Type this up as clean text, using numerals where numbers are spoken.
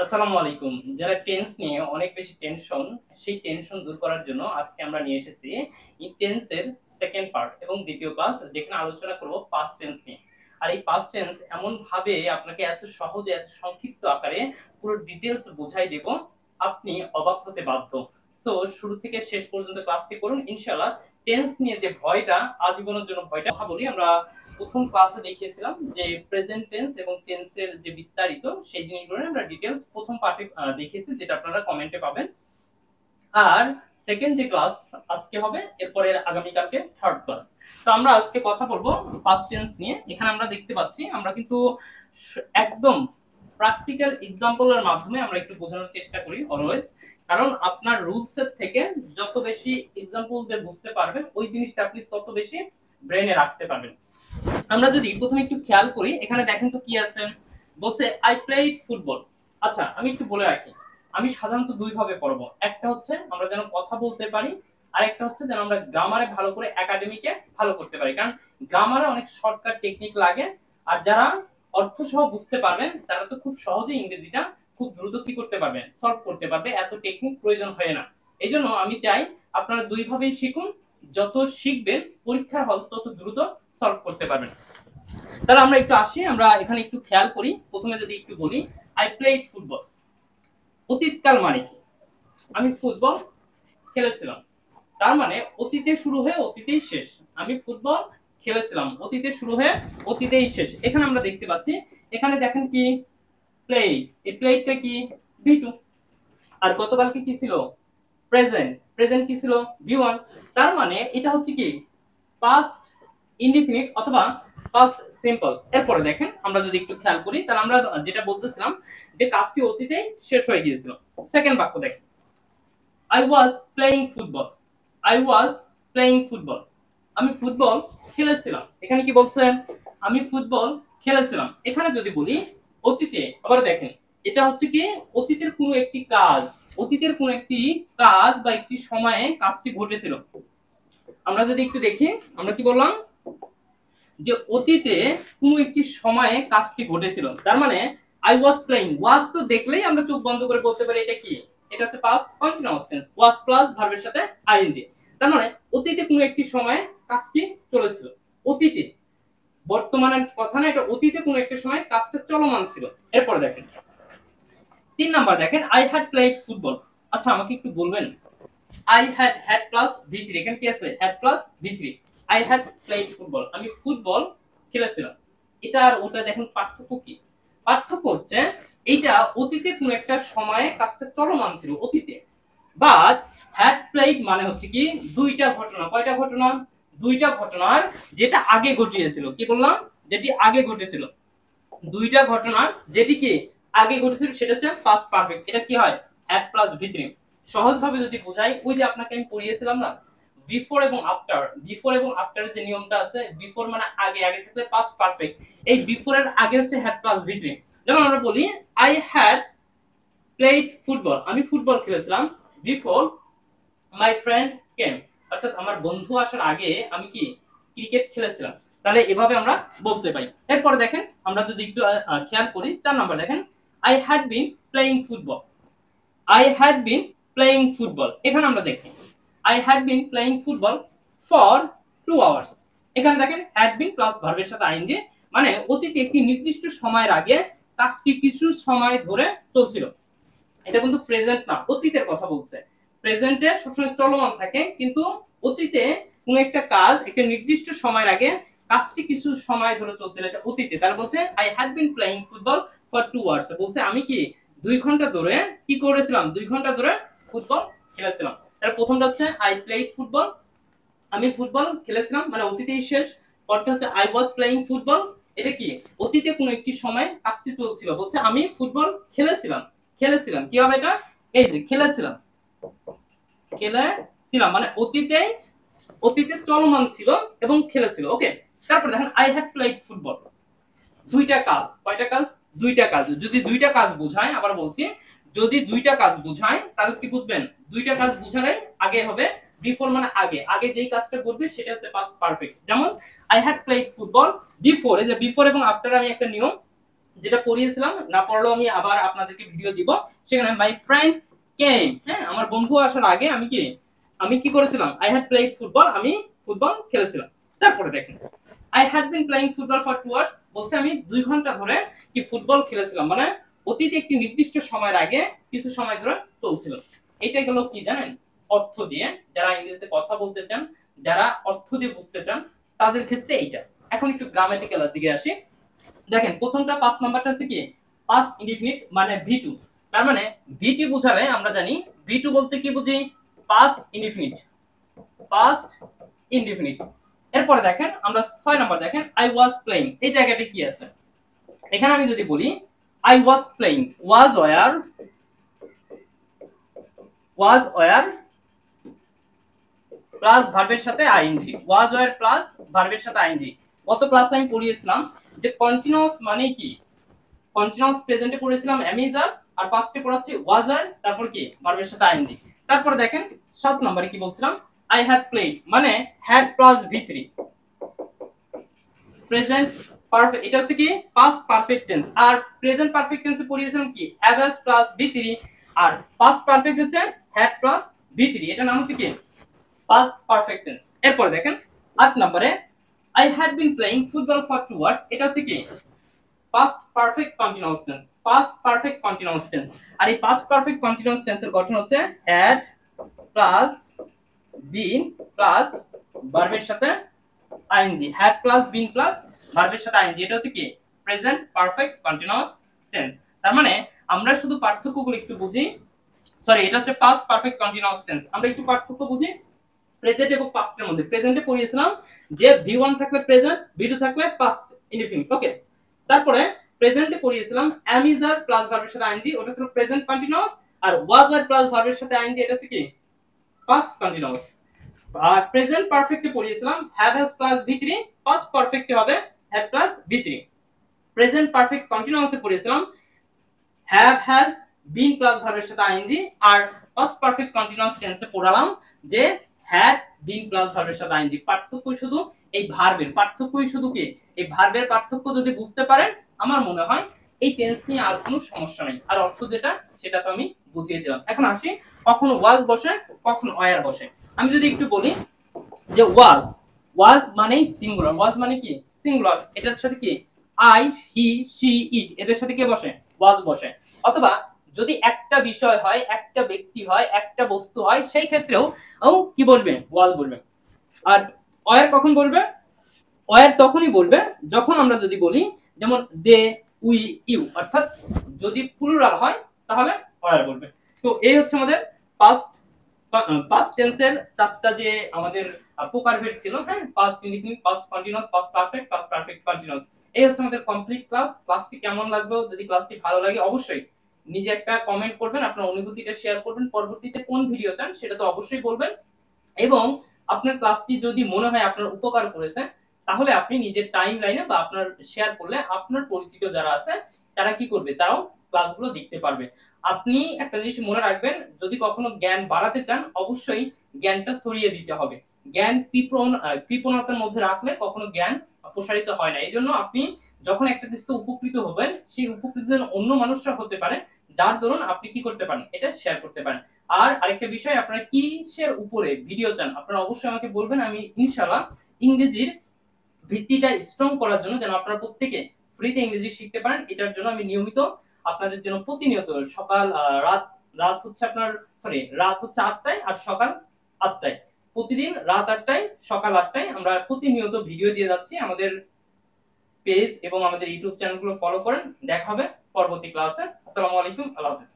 আসসালামু আলাইকুম। যারা টেন্স নিয়ে অনেক বেশি টেনশন, সেই টেনশন দূর করার জন্য আজকে আমরা নিয়ে এসেছি টেন্সের সেকেন্ড পার্ট এবং দ্বিতীয় ক্লাস, যেখানে আলোচনা করব পাস্ট টেন্স নিয়ে। আর এই পাস্ট টেন্স এমন ভাবে আপনাকে এত সহজে এত সংক্ষিপ্ত আকারে পুরো ডিটেইলস বোঝাই দেব, আপনি অবাক হতে বাধ্য। সো শুরু থেকে শেষ পর্যন্ত ক্লাসটি করুন ইনশাআল্লাহ। টেন্স নিয়ে যে ভয়টা, আজীবনের জন্য ভয়টা, কথা বলি আমরা প্রথম ক্লাসে দেখিয়েছিলাম যে প্রেজেন্ট টেন্স এবং টেন্সের যে বিস্তারিত সেই জিনিসগুলো আমরা ডিটেইলস প্রথম পার্টে দেখিয়েছি, যেটা আপনারা কমেন্টে পাবেন। আর সেকেন্ড যে ক্লাস আজকে হবে, এরপরে আগামী কালকে থার্ড ক্লাস। তো আমরা আজকে কথা বলবো পাস্ট টেন্স নিয়ে। এখানে আমরা দেখতে পাচ্ছি আমরা কিন্তু একদম প্র্যাকটিক্যাল এক্সাম্পলের মাধ্যমে আমরা একটু বোঝানোর চেষ্টা করি অলওয়েজ, কারণ আপনার রুলস এর থেকে যত বেশি এক্সাম্পল দিয়ে বুঝতে পারবেন ওই জিনিসটা আপনি তত বেশি ব্রেনে রাখতে পারবেন। আমরা যদি প্রথমে একটু খেয়াল করি, এখানে দেখেন তো কি আছে, বলছে আই প্লেড ফুটবল। আচ্ছা আমি একটু বলে রাখি, আমি সাধারণত দুই ভাবে পড়বো, একটা হচ্ছে আমরা যেন কথা বলতে পারি, আর একটা হচ্ছে যেন আমরা গ্রামারে ভালো করে একাডেমিকে ভালো করতে পারি। কারণ গ্রামারে অনেক শর্টকাট টেকনিক লাগে, আর যারা অর্থ সহ বুঝতে পারবেন তারা তো খুব সহজেই ইংরেজিটা খুব দ্রুত কি করতে পারবেন, সলভ করতে পারবে, এত টেকনিক প্রয়োজন হয় না। এই জন্য আমি চাই আপনারা দুই ভাবেই শিখুন, যত শিখবেন পরীক্ষার হল তত দ্রুত সলভ করতে পারবেন। তাহলে আমরা একটু আসি, আমরা এখানে একটু খেয়াল করি। প্রথমে যদি একটু বলি আই প্লেড ফুটবল, অতীতকাল মানে কি? আমি ফুটবল খেলেছিলাম, তার মানে অতীতে শুরু হয়ে অতীতেই শেষ। আমি ফুটবল খেলেছিলাম, অতীতে শুরু হয়ে অতীতেই শেষ। এখানে আমরা দেখতে পাচ্ছি, এখানে দেখেন কি প্লেড, এই প্লেডটা কি ভি2, আর গতকালকে কি ছিল প্রেজেন্ট, প্রেজেন্ট কি ছিল ভি1। তার মানে এটা হচ্ছে কি পাস্ট ইনডিফিনিট অথবা পাস্ট সিম্পল। এরপরে দেখেন আমরা যদি একটু খেয়াল করি, তাহলে আমরা যেটা বলতেছিলাম যে কাজটি অতীতেই শেষ হয়ে গিয়েছিল। সেকেন্ড বাক্য দেখেন, I was playing football, I was playing football, আমি ফুটবল খেলেছিলাম। এখানে কি বলছেন, আমি ফুটবল খেলেছিলাম। এখানে যদি বলি অতীতে, আবার দেখেন এটা হচ্ছে কি অতীতের কোনো একটি কাজ, অতীতের কোনো একটি কাজ বা একটি সময়ে কাজটি ঘটেছিল। আমরা যদি একটু দেখি, আমরা কি বললাম যে অতীতে কোনো একটি সময়ে কাজটি ঘটেছিল। তার মানে আই ওয়াজ প্লেইং, ওয়াজ তো দেখলেই আমরা চোখ বন্ধ করে বলতে পারি এটা কি, এটা হচ্ছে পাস্ট কন্টিনিউয়াস টেন্স, ওয়াজ প্লাস ভার্বের সাথে আইএনজি। তার মানে অতীতে কোনো একটি সময়ে কাজটি চলেছিল। অতীতে, বর্তমানের কথা না, এটা অতীতে কোনো একটা সময় কাজটা চলমান ছিল। এরপর দেখেন তিন নাম্বার, দেখেন আই হ্যাড প্লেড ফুটবল। আচ্ছা আমাকে একটু বলবেন, I had plus V3, এখানে কি আছে had plus V3, I had played football, আমি ফুটবল খেলেছিলাম। এটা আর ওটা দেখেন পার্থক্য কি? পার্থক্য হচ্ছে এইটা অতীতে কোন একটা সময়ে কাজটা চলমান ছিল অতীতে, বাট had played মানে হচ্ছে কি দুইটা ঘটনা। কয়টা ঘটনা? দুইটা ঘটনার যেটা আগে ঘটিয়েছিল। কি বললাম? যেটি আগে ঘটেছিল। দুইটা ঘটনার যেটি কি আগে ঘটেছিল সেটা হচ্ছে পাস্ট পারফেক্ট। এটা কি হয় had plus V3। সহজ ভাবে যদি বোঝাই, ওই যে আপনাকে আমি পড়িয়েছিলাম না বিফোর এবং আফটার, বিফোর এবং আফটারের যে নিয়মটা আছে, বিফোর মানে আগে, আগে থাকলে পাস্ট পারফেক্ট, এই বিফোর এর আগে হচ্ছে had plus V3। যেমন আমরা বলি আই হ্যাড প্লেড ফুটবল, আমি ফুটবল খেলেছিলাম, বিফোর মাই ফ্রেন্ড কেম, অর্থাৎ আমার বন্ধু আসার আগে আমি কি ক্রিকেট খেলেছিলাম। তাহলে এভাবে আমরা বলতে পারি। এরপরে দেখেন আমরা যদি একটু খেয়াল করি, 4 নাম্বার দেখেন I had been playing football, I had been playing football. এখানে আমরা দেখি I had been playing football for 2 hours. এখানে দেখেন হ্যাড বিন প্লাস ভার্বের সাথে আইএনজি, মানে অতীতে একটি নির্দিষ্ট সময়ের আগে কাজটি কিছু সময় ধরে চলছিল। এটা কিন্তু প্রেজেন্ট না, অতীতের কথা বলছে। প্রেজেন্টে সবসময় চলমান থাকে, কিন্তু অতীতে কোন একটা কাজ একটা নির্দিষ্ট সময়ের আগে কাজটি কিছু সময় ধরে চলছিল, এটা অতীতে। তার বলছে I had been playing football for 2 hours, বলছে আমি কি 2 ঘন্টা ধরে কি করেছিলাম, 2 ঘন্টা ধরে ফুটবল খেলেছিলাম। তার প্রথমটা হচ্ছে আই প্লেইড ফুটবল, আমি ফুটবল খেলেছিলাম, মানে অতীতেই শেষ। পরটা হচ্ছে আই ওয়াজ প্লেইং ফুটবল, এটা কি অতীতে কোনো একটি সময় কাজটি চলছিল, বলছে আমি ফুটবল খেলেছিলাম। খেলেছিলাম কি হবে এটা, এই যে খেলেছিলাম, খেলেছিলাম মানে অতীতে, অতীতে চলমান ছিল এবং খেলেছিল। ওকে, তারপর দেখেন আই হ্যাড প্লেড ফুটবল, দুইটা কাজ। কয়টা কাজ? দুইটা কাজ। যদি দুইটা কাজ বোঝায়, আবার বলছি যদি দুইটা কাজ বোঝায় তাহলে কি বুঝবেন, দুইটা কাজ বোঝালে আগে হবে বিফোর, মানে আগে, আগে যেই কাজটা করবে সেটা হচ্ছে পাস্ট পারফেক্ট। যেমন I had played football before, এই যে বিফোর এবং আফটার আমি একটা নিয়ম যেটা পড়িয়েছিলাম, না পড়লেও আমি আবার আপনাদেরকে ভিডিও দিব। সেখানে মাই ফ্রেন্ড কেম, হ্যাঁ আমার বন্ধু আসার আগে আমি কি করেছিলাম, আই হ্যাড প্লেড ফুটবল, আমি ফুটবল খেলেছিলাম। তারপরে দেখেন I had been playing football for 2 hours, বলছে আমি 2 ঘন্টা ধরে কি ফুটবল খেলেছিলাম, মানে অতীতে একটি নির্দিষ্ট সময়ের আগে কিছু সময় ধরে চলছিল। এটাই হলো কি জানেন, অর্থ দিয়ে, যারা ইংরেজিতে কথা বলতে চান, যারা অর্থ দিয়ে বুঝতে চান, তাদের ক্ষেত্রে এইটা। এখন একটু গ্রামাটিক্যালের দিকে আসি। দেখেন প্রথমটা 5 নাম্বারটা হচ্ছে কি পাস্ট ইনডিফিনিট মানে ভি2। তার মানে ভি2 বোঝালে আমরা জানি ভি2 বলতে কি বুঝি, পাস্ট ইনডিফিনিট, পাস্ট ইনডিফিনিট। এরপরে দেখেন আমরা 6 নাম্বার দেখেন আই ওয়াজ প্লেইং, এই জায়গাটা কি আছে, এখানে আমি যদি বলি I was playing, was wire plus ভার্বের সাথে আইএনজি, ওয়াজ ওয়্যার প্লাস ভার্বের সাথে আইএনজি। গত ক্লাসে আমি পড়িয়েছিলাম যে কন্টিনিউয়াস মানে কি, কন্টিনিউয়াস প্রেজেন্টে পড়েছিলাম অ্যামিজার, আর পাস্টে পড়াচ্ছি ওয়াজ ওয়্যার, তারপর কি ভার্বের সাথে আইএনজি। তারপরে দেখেন 7 নম্বরে কি বলছিলাম, আই হ্যাড প্লেড মানে হ্যাড প্লাস ভি3, প্রেজেন্ট পারফেক্ট, এটা হচ্ছে কি পাস্ট পারফেক্ট টেন্স। আর প্রেজেন্ট পারফেক্ট টেন্সে পড়িয়েছিলাম কি হ্যাভ প্লাস ভি3, আর পাস্ট পারফেক্ট হচ্ছে হ্যাড প্লাস ভি3, এটা নাম হচ্ছে কি পাস্ট পারফেক্ট টেন্স। এরপর দেখেন 8 নম্বরে I had been playing football for 2 hours, এটা হচ্ছে কি past perfect continuous tense, past perfect continuous tense. আর এই পাস্ট পারফেক্ট কন্টিনিউয়াস টেন্সের গঠন হচ্ছে হ্যাড প্লাস বিন প্লাস ভার্বের সাথে ING, had plus been plus ভার্বের সাথে আইএনজি, এটা হচ্ছে কি প্রেজেন্ট পারফেক্ট কন্টিনিউয়াস টেন্স। তার মানে আমরা শুধু পার্থক্যগুলো একটু বুঝি, সরি এটা হচ্ছে পাস্ট পারফেক্ট কন্টিনিউয়াস টেন্স, আমরা একটু পার্থক্য বুঝি প্রেজেন্ট এবং পাস্টের মধ্যে। প্রেজেন্টে পড়িয়েছিলাম যে ভি1 থাকলে প্রেজেন্ট, ভি2 থাকলে পাস্ট ইনডিফিনিট, ওকে। তারপরে প্রেজেন্টে পড়িয়েছিলাম অ্যাম ইজ আর প্লাস ভার্বের সাথে আইএনজি, ওটা ছিল প্রেজেন্ট কন্টিনিউয়াস, আর ওয়াজ আর প্লাস ভার্বের সাথে আইএনজি, এটা হচ্ছে কি পাস্ট কন্টিনিউয়াস। আর প্রেজেন্ট পারফেক্টে পড়িয়েছিলাম হ্যাভ হ্যাজ প্লাস ভি3, পাস্ট পারফেক্টে হবে হ্যাড প্লাস ভি3। প্রেজেন্ট পারফেক্ট কন্টিনিউয়াসে পড়িয়েছিলাম হ্যাভ হ্যাজ বিন প্লাস ভার্বের সাথে আইএনজি, আর পাস্ট পারফেক্ট কন্টিনিউয়াস টেন্সে পড়ালাম যে হ্যাড বিন প্লাস ভার্বের সাথে আইএনজি। পার্থক্য শুধু এই ভার্বের, পার্থক্যই শুধু কি এই ভার্বের পার্থক্য যদি বুঝতে পারেন, আমার মনে হয় এই টেন্স নিয়ে আর কোনো সমস্যা নেই। আর অর্থ যেটা সেটা তো আমি বুঝিয়ে দিলাম। এখন আসি কখনো ওয়াজ বসে কখনো ওয়্যার বসে। আমি যদি একটু বলি যে ওয়াজ মানে সিঙ্গুলার, ওয়াজ মানে কি সিঙ্গুলার, এটার সাথে কি আই হি সি ইট এদের সাথে কি বসে ওয়াজ বসে। অথবা যদি একটা বিষয় হয়, একটা ব্যক্তি হয়, একটা বস্তু হয়, সেই ক্ষেত্রেও কি বলবে ওয়াজ বলবে। আর ওয়্যার কখন বলবে, ওয়্যার তখনই বলবে যখন আমরা যদি বলি যেমন দে উই ইউ, অর্থাৎ যদি প্লুরাল হয় তাহলে ওয়্যার বলবে। তো এই হচ্ছে আমাদের পাস্ট পাস্ট টেন্সের চারটা যে আমাদের প্রকারভেদ ছিল, হ্যাঁ past indefinite, past continuous, past perfect continuous. এই হচ্ছে আমাদের কমপ্লিট ক্লাস। ক্লাসটি কেমন লাগলো, যদি ক্লাসটি ভালো লাগে অবশ্যই নিজে একটা কমেন্ট করবেন, আপনার অনুভূতিটা শেয়ার করবেন, পরবর্তীতে কোন ভিডিও চান সেটা তো অবশ্যই বলবেন। এবং আপনার ক্লাসটি যদি মনে হয় আপনার উপকার করেছে, তাহলে আপনি নিজের টাইম লাইনে বা আপনার শেয়ার করলে আপনার পরিচিত যারা আছে তারা কি করবে, তারাও ক্লাসগুলো দেখতে পারবে। আপনি একটা জিনিস মনে রাখবেন, যদি কখনো জ্ঞান বাড়াতে চান অবশ্যই জ্ঞানটা ছড়িয়ে দিতে হবে। জ্ঞান কৃপণতার মধ্যে রাখলে কখনো জ্ঞান প্রসারিত হয় না। এই জন্য আপনি যখন একটা কিছু উপকৃত হবেন, সেই উপকৃত যেন অন্য মানুষরা হতে পারে, যার দরুন আপনি কি করতে পারেন, এটা শেয়ার করতে পারেন। আর আরেকটা বিষয়, আপনারা কিসের উপরে ভিডিও চান আপনারা অবশ্যই আমাকে বলবেন। আমি ইনশাআল্লাহ ইংরেজির ভিত্তিটা স্ট্রং করার জন্য, যেন আপনারা প্রত্যেকে ফ্রিতে ইংরেজি শিখতে পারেন, এটার জন্য আমি নিয়মিত আপনাদের জন্য প্রতিনিয়ত সকাল রাত রাত হচ্ছে আপনার রাত হচ্ছে 8টায় আর সকাল 8টায়, প্রতিদিন রাত 8টায় সকাল 8টায় আমরা প্রতিনিয়ত ভিডিও দিয়ে যাচ্ছি। আমাদের পেজ এবং আমাদের ইউটিউব চ্যানেলগুলো ফলো করেন। দেখা হবে পরবর্তী ক্লাসে। আসসালামু আলাইকুম, আল্লাহ হাফেজ।